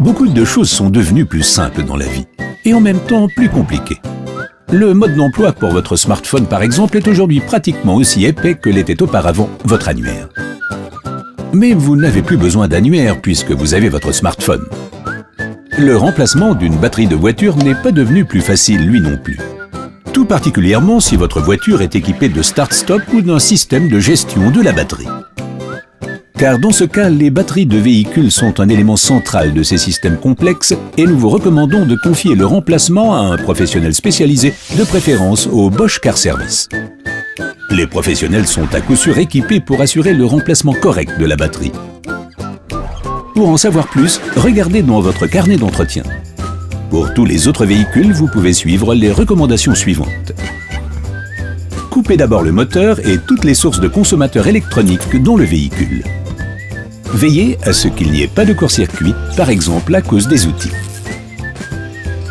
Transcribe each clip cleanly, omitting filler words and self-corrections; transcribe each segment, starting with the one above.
Beaucoup de choses sont devenues plus simples dans la vie, et en même temps plus compliquées. Le mode d'emploi pour votre smartphone, par exemple, est aujourd'hui pratiquement aussi épais que l'était auparavant votre annuaire. Mais vous n'avez plus besoin d'annuaire puisque vous avez votre smartphone. Le remplacement d'une batterie de voiture n'est pas devenu plus facile, lui non plus. Tout particulièrement si votre voiture est équipée de start-stop ou d'un système de gestion de la batterie. Car dans ce cas, les batteries de véhicules sont un élément central de ces systèmes complexes et nous vous recommandons de confier le remplacement à un professionnel spécialisé, de préférence au Bosch Car Service. Les professionnels sont à coup sûr équipés pour assurer le remplacement correct de la batterie. Pour en savoir plus, regardez dans votre carnet d'entretien. Pour tous les autres véhicules, vous pouvez suivre les recommandations suivantes. Coupez d'abord le moteur et toutes les sources de consommateurs électroniques dans le véhicule. Veillez à ce qu'il n'y ait pas de court-circuit, par exemple à cause des outils.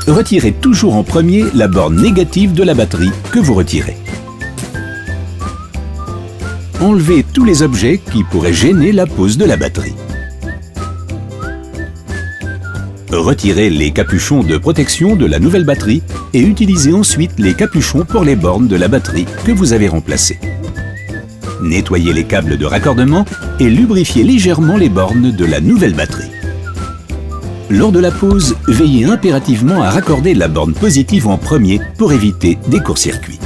Retirez toujours en premier la borne négative de la batterie que vous retirez. Enlevez tous les objets qui pourraient gêner la pose de la batterie. Retirez les capuchons de protection de la nouvelle batterie et utilisez ensuite les capuchons pour les bornes de la batterie que vous avez remplacées. Nettoyez les câbles de raccordement et lubrifiez légèrement les bornes de la nouvelle batterie. Lors de la pose, veillez impérativement à raccorder la borne positive en premier pour éviter des courts-circuits.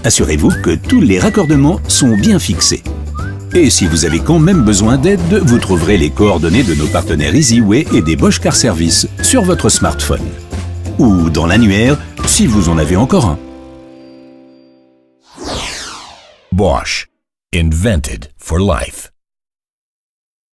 Assurez-vous que tous les raccordements sont bien fixés. Et si vous avez quand même besoin d'aide, vous trouverez les coordonnées de nos partenaires Easyway et des Bosch Car Service sur votre smartphone. Ou dans l'annuaire, si vous en avez encore un. Bosch. Invented for life.